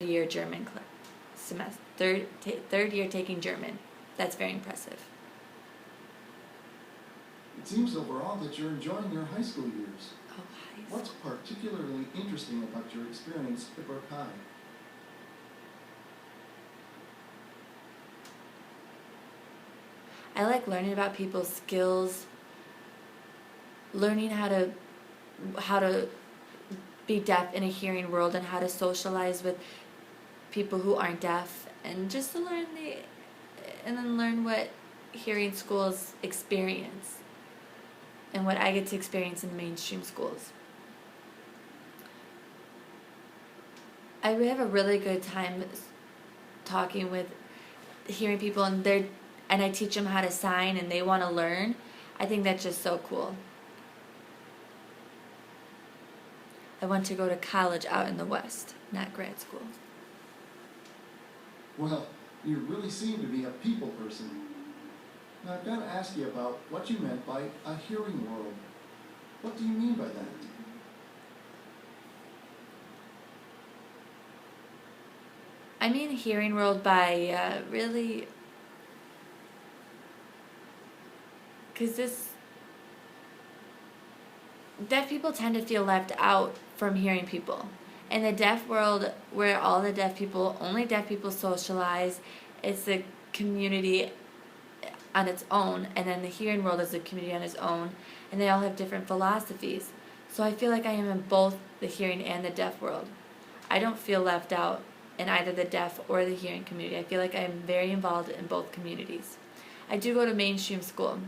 year German semester, third year taking German. That's very impressive. It seems overall that you're enjoying your high school years. Oh, high school. What's particularly interesting about your experience at Brook High? I like learning about people's skills, learning how to be deaf in a hearing world and how to socialize with people who aren't deaf, and just to learn what hearing schools experience and what I get to experience in the mainstream schools. I have a really good time talking with hearing people, and I teach them how to sign and they want to learn. I think that's just so cool. I want to go to college out in the West, not grad school. Well, you really seem to be a people person. Now I've got to ask you about what you meant by a hearing world. What do you mean by that? I mean hearing world by really, because deaf people tend to feel left out from hearing people. In the deaf world, where only deaf people socialize, it's a community on its own, and then the hearing world is a community on its own, and they all have different philosophies. So I feel like I am in both the hearing and the deaf world. I don't feel left out in either the deaf or the hearing community. I feel like I am very involved in both communities. I do go to mainstream school,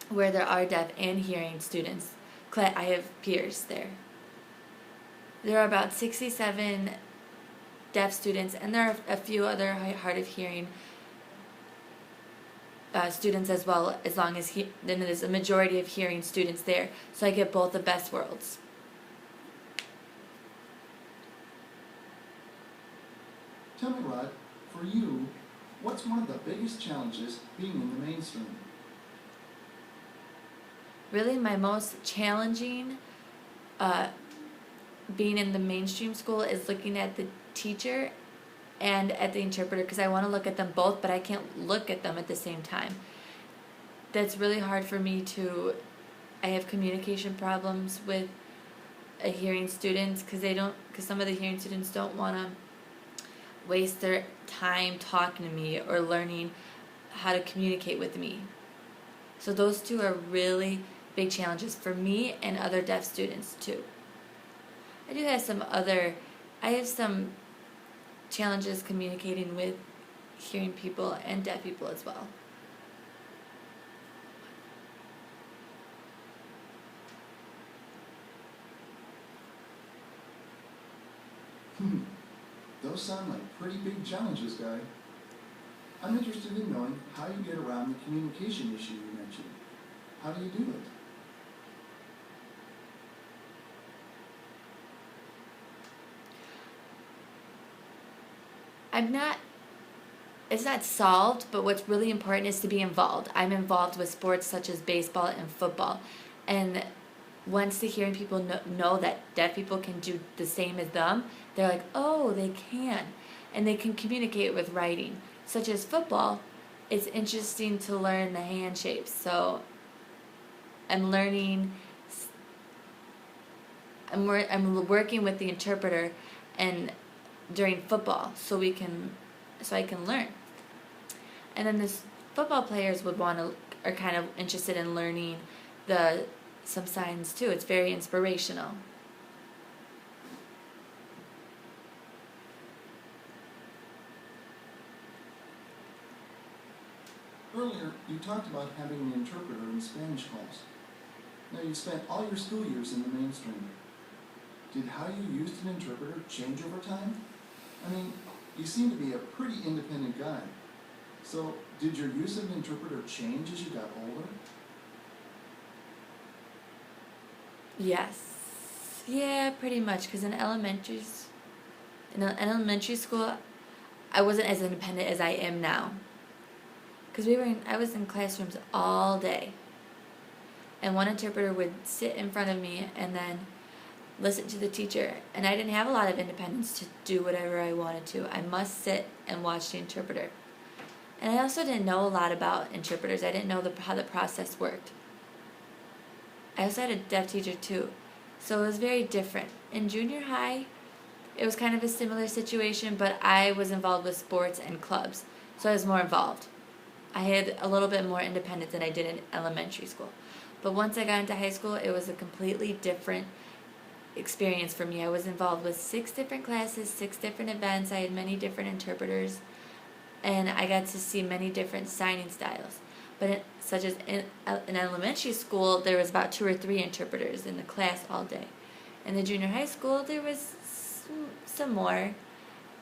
where there are deaf and hearing students. I have peers there. There are about 67 deaf students, and there are a few other hard of hearing students as well, as long as then there's a majority of hearing students there. So I get both the best worlds. Tell me, Rod, for you, what's one of the biggest challenges being in the mainstream? Really, my most challenging being in the mainstream school is looking at the teacher and at the interpreter, because I want to look at them both, but I can't look at them at the same time. That's really hard for me I have communication problems with hearing students, because some of the hearing students don't want to waste their time talking to me or learning how to communicate with me. So those two are really big challenges for me and other deaf students too. I have some challenges communicating with hearing people and deaf people as well. Those sound like pretty big challenges, Guy. I'm interested in knowing how you get around the communication issue you mentioned. How do you do it? It's not solved, but what's really important is to be involved. I'm involved with sports such as baseball and football. And once the hearing people know that deaf people can do the same as them, they're like, oh, they can. And they can communicate with writing. Such as football, it's interesting to learn the hand shapes. So I'm working with the interpreter and during football so I can learn. And then this football players are kind of interested in learning some signs too. It's very inspirational. Earlier, you talked about having an interpreter in Spanish class. Now, you spent all your school years in the mainstream. Did how you used an interpreter change over time? I mean, you seem to be a pretty independent guy. So, did your use of an interpreter change as you got older? Yes. Yeah, pretty much. Because in elementary school, I wasn't as independent as I am now. Because I was in classrooms all day. And one interpreter would sit in front of me, and then listen to the teacher, and I didn't have a lot of independence to do whatever I wanted to. I must sit and watch the interpreter. And I also didn't know a lot about interpreters. I didn't know how the process worked. I also had a deaf teacher too, so it was very different. In junior high, it was kind of a similar situation, but I was involved with sports and clubs, so I was more involved. I had a little bit more independence than I did in elementary school. But once I got into high school, it was a completely different experience for me. I was involved with 6 different classes, 6 different events. I had many different interpreters, and I got to see many different signing styles. But such as in elementary school, there was about 2 or 3 interpreters in the class all day. In the junior high school, there was some more.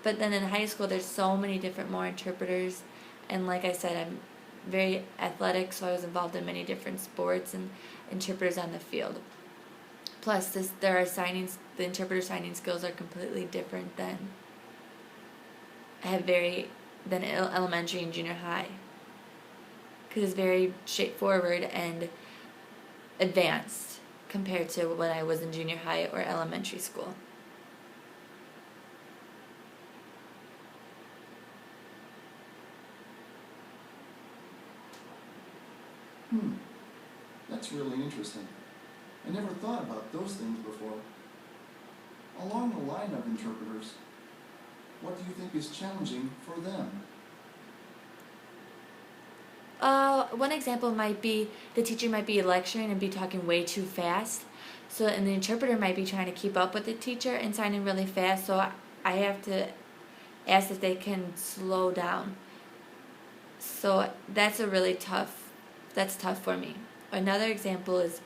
But then in high school, there's so many different more interpreters. And like I said, I'm very athletic, so I was involved in many different sports and interpreters on the field. Plus, there are signings. The interpreter signing skills are completely different than elementary and junior high, because it's very straightforward and advanced compared to when I was in junior high or elementary school. That's really interesting. I never thought about those things before. Along the line of interpreters, what do you think is challenging for them? One example might be the teacher might be lecturing and be talking way too fast. And the interpreter might be trying to keep up with the teacher and signing really fast. So I have to ask if they can slow down. So that's tough for me. Another example is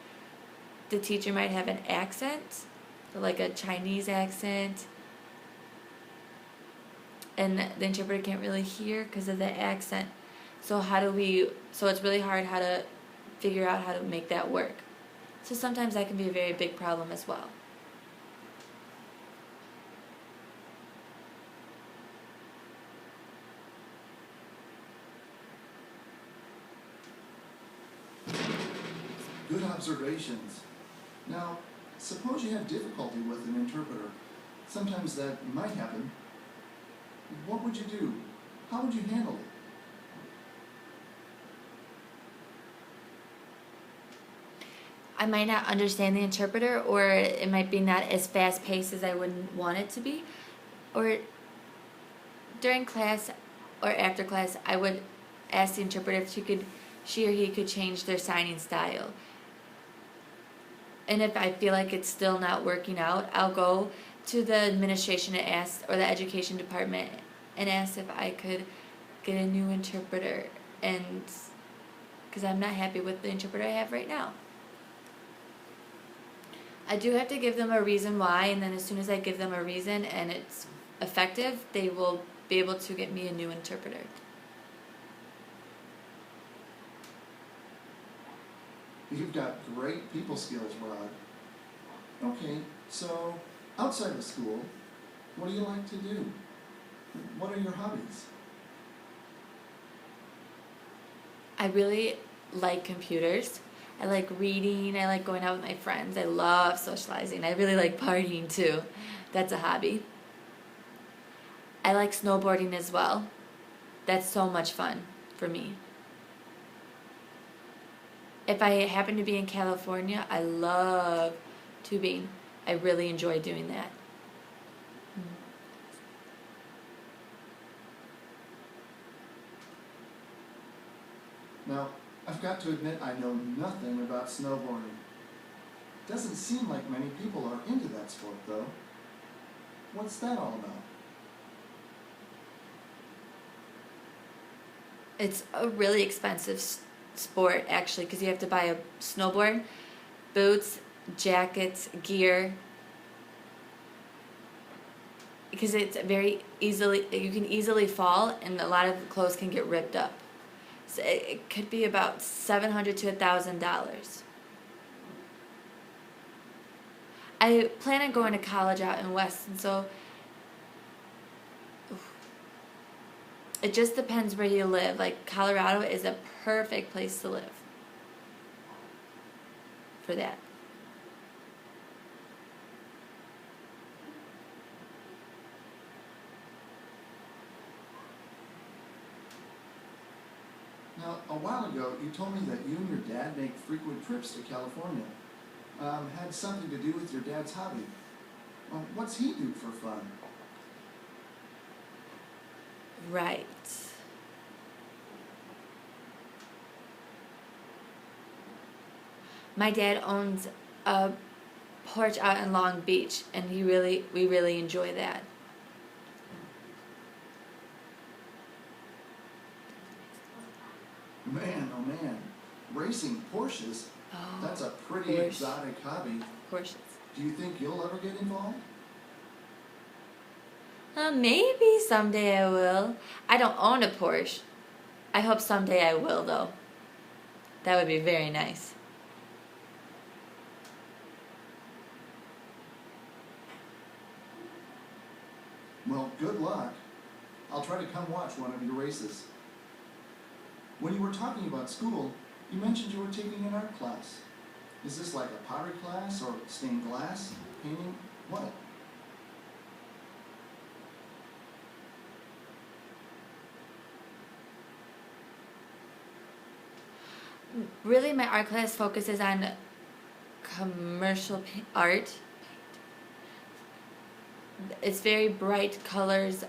the teacher might have an accent, like a Chinese accent, and the interpreter can't really hear because of the accent. So it's really hard how to figure out how to make that work. So sometimes that can be a very big problem as well. Good observations. Now, suppose you have difficulty with an interpreter. Sometimes that might happen. What would you do? How would you handle it? I might not understand the interpreter, or it might be not as fast paced as I would want it to be. Or during class or after class, I would ask the interpreter if she or he could change their signing style. And if I feel like it's still not working out, I'll go to the administration and ask, or the education department, and ask if I could get a new interpreter, and because I'm not happy with the interpreter I have right now. I do have to give them a reason why, and then as soon as I give them a reason and it's effective, they will be able to get me a new interpreter. You've got great people skills, Rod. Okay, so outside of school, what do you like to do? What are your hobbies? I really like computers. I like reading. I like going out with my friends. I love socializing. I really like partying too. That's a hobby. I like snowboarding as well. That's so much fun for me. If I happen to be in California, I love tubing. I really enjoy doing that. Now, I've got to admit I know nothing about snowboarding. Doesn't seem like many people are into that sport, though. What's that all about? It's a really expensive sport, actually, because you have to buy a snowboard, boots, jackets, gear, because it's you can easily fall, and a lot of clothes can get ripped up. So it could be about $700 to $1,000. I plan on going to college out in Weston, so it just depends where you live. Like, Colorado is a perfect place to live for that. Now, a while ago, you told me that you and your dad make frequent trips to California. Had something to do with your dad's hobby. What's he do for fun? Right. My dad owns a porch out in Long Beach, and we really enjoy that. Man, oh man, racing Porsches? Oh, That's a pretty Porsche. exotic hobby. Porsches. Do you think you'll ever get involved? Maybe someday I will. I don't own a Porsche. I hope someday I will, though. That would be very nice. Well, good luck. I'll try to come watch one of your races. When you were talking about school, you mentioned you were taking an art class. Is this like a pottery class or stained glass, painting? What? Really, my art class focuses on commercial art. It's very bright colors.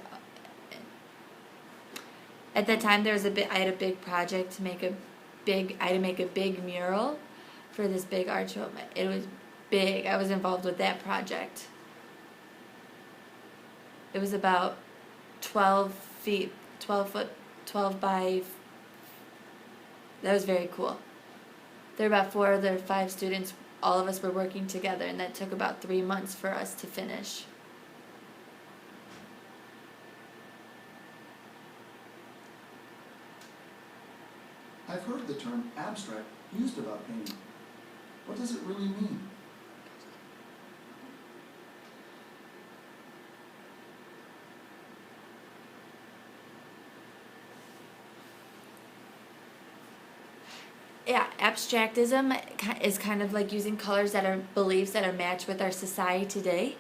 At that time, I had a big project to make I had to make a big mural for this big art show. It was big. I was involved with that project. It was about 12 feet, 12 foot, 12 by. That was very cool. There were about 4 or 5 students. All of us were working together, and that took about 3 months for us to finish. I've heard the term abstract used about painting. What does it really mean? Yeah, abstractism is kind of like using colors that are beliefs that are matched with our society today.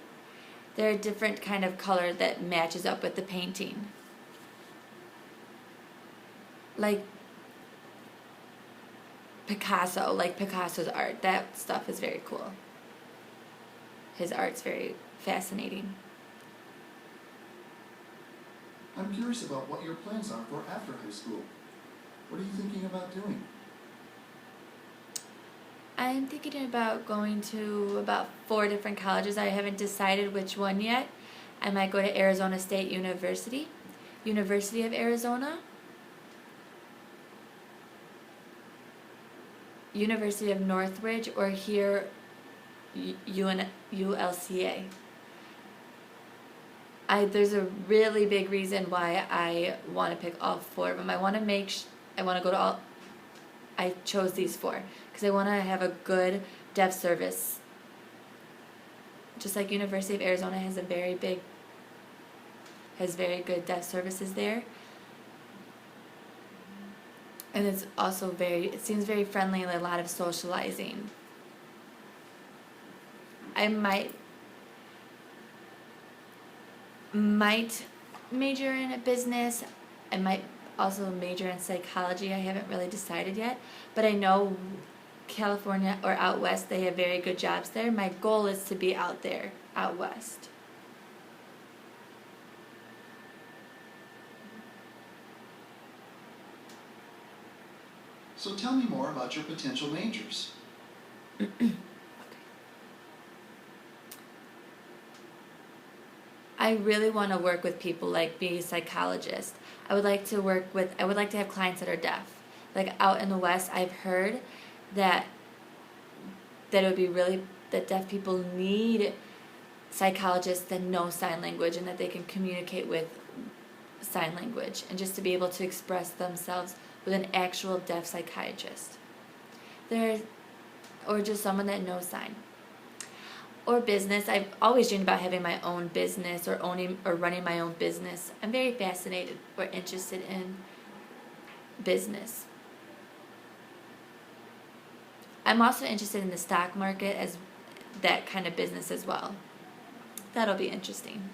There are different kind of color that matches up with the painting. Like Picasso's art. That stuff is very cool. His art's very fascinating. I'm curious about what your plans are for after high school. What are you thinking about doing? I'm thinking about going to about 4 different colleges. I haven't decided which one yet. I might go to Arizona State University, University of Arizona, University of Northridge, or here, ULCA. There's a really big reason why I want to pick all 4 of them. I want to go to all. I chose these 4 because I want to have a good deaf service. Just like University of Arizona has very good deaf services there. And it seems very friendly and a lot of socializing. I might major in a business. I might also major in psychology. I haven't really decided yet, but I know California or out west, they have very good jobs there. My goal is to be out there, out west. So tell me more about your potential majors. I really want to work with people, like be a psychologist. I would like to have clients that are deaf. Like out in the West, I've heard that it would be that deaf people need psychologists that know sign language and that they can communicate with sign language and just to be able to express themselves with an actual deaf psychiatrist. Or just someone that knows sign. Or business. I've always dreamed about having my own business or running my own business. I'm very fascinated or interested in business. I'm also interested in the stock market as that kind of business as well. That'll be interesting.